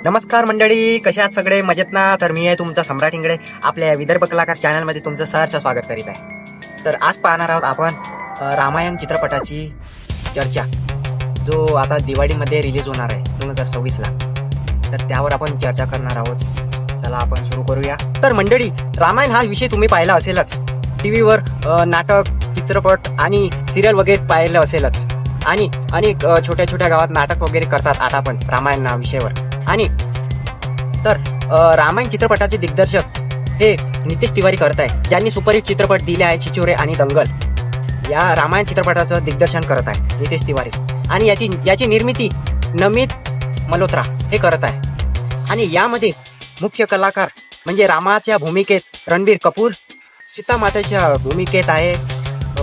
नमस्कार मंडळी, कशा आहात सगळे? मजेत ना? तर मी आहे तुमचा सम्राट इंगळे आपल्या विदर्भ कलाकार चॅनलमध्ये तुमचं सहर्ष स्वागत करीत आहे. तर आज पाहणार आहोत आपण रामायण चित्रपटाची चर्चा, जो आता दिवाळीमध्ये रिलीज होणार आहे 2026ला. तर त्यावर आपण चर्चा करणार आहोत. चला आपण सुरू करूया. तर मंडळी, रामायण हा विषय तुम्ही पाहिला असेलच. टीव्हीवर नाटक, चित्रपट आणि सिरियल वगैरे पाहिलं असेलच. आणि अनेक छोट्या छोट्या गावात नाटक वगैरे करतात आता पण रामायण विषयावर. आणि तर रामायण चित्रपटाचे दिग्दर्शक हे नितेश तिवारी करत आहे, ज्यांनी सुपरहिट चित्रपट दिले आहे छिछोरे आणि दंगल. या रामायण चित्रपटाचं दिग्दर्शन करत आहे नितेश तिवारी. आणि याची निर्मिती नमित मल्होत्रा हे करत आहे. आणि यामध्ये मुख्य कलाकार म्हणजे रामाच्या भूमिकेत रणबीर कपूर, सीतामातेच्या भूमिकेत आहे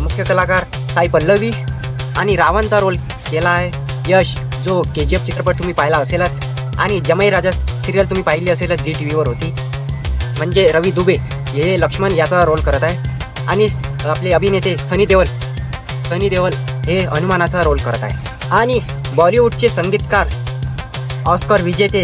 मुख्य कलाकार साई पल्लवी. आणि रावणचा रोल केला आहे यश, जो KGF चित्रपट तुम्ही पाहिला असेलच. आणि जमाई राजा सिरियल तुम्ही पाहिली असेलच, जी टीव्हीवर होती. म्हणजे रवी दुबे हे लक्ष्मण याचा रोल करत आहे. आणि आपले अभिनेते सनी देओल हे हनुमानाचा रोल करत आहे. आणि बॉलिवूडचे संगीतकार ऑस्कर विजेते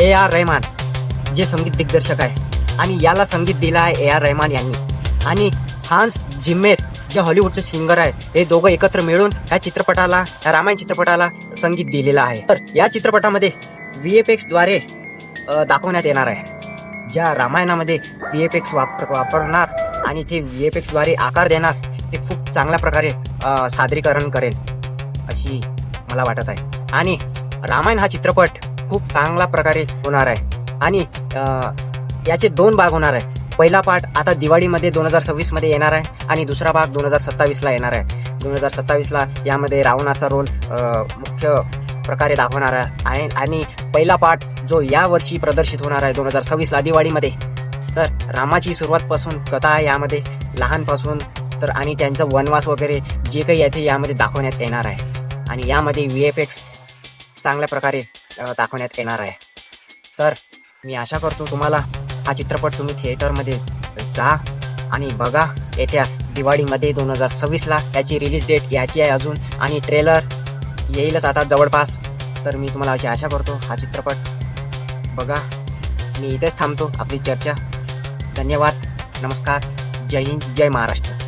AR रहमान जे संगीत दिग्दर्शक आहे. आणि याला संगीत दिलं आहे AR रहमान यांनी. आणि हान्स झिम्मेर जे हॉलिवूडचे सिंगर आहे, हे दोघं एकत्र मिळून या रामायण चित्रपटाला संगीत दिलेलं आहे. तर या चित्रपटामध्ये VFX द्वारे दाखवण्यात येणार आहे. ज्या रामायणामध्ये VFX वापरणार आणि ते VFX द्वारे आकार देणार, ते खूप चांगल्या प्रकारे सादरीकरण करेल अशी मला वाटत आहे. आणि रामायण हा चित्रपट खूप चांगल्या प्रकारे होणार आहे. आणि याचे 2 भाग होणार आहे. पहिला पार्ट आता दिवाळीमध्ये 2026 येणार आहे आणि दुसरा भाग 2027ला येणार आहे. 2027ला यामध्ये रावणाचा रोल मुख्य प्रकारे दाखवणार आहे. आणि पहिला पार्ट जो या वर्षी प्रदर्शित होणार आहे 2026ला दिवाळीमध्ये. तर रामाची सुरुवातपासून कथा आहे यामध्ये, लहानपासून तर आणि त्यांचं वनवास वगैरे जे काही आहे ते यामध्ये दाखवण्यात येणार आहे. आणि यामध्ये VFX चांगल्या प्रकारे दाखवण्यात येणार आहे. तर मी आशा करतो तुम्हाला हा चित्रपट तुम्ही थिएटरमध्ये जा आणि बघा. येत्या दिवाळीमध्ये 2026ला याची रिलीज डेट याची आहे अजून, आणि ट्रेलर येईलच आता जवळपास. तर मी तुम्हाला अशी आशा करतो हा चित्रपट बघा. मी इथेच थांबतो आपली चर्चा. धन्यवाद, नमस्कार, जय हिंद, जय महाराष्ट्र.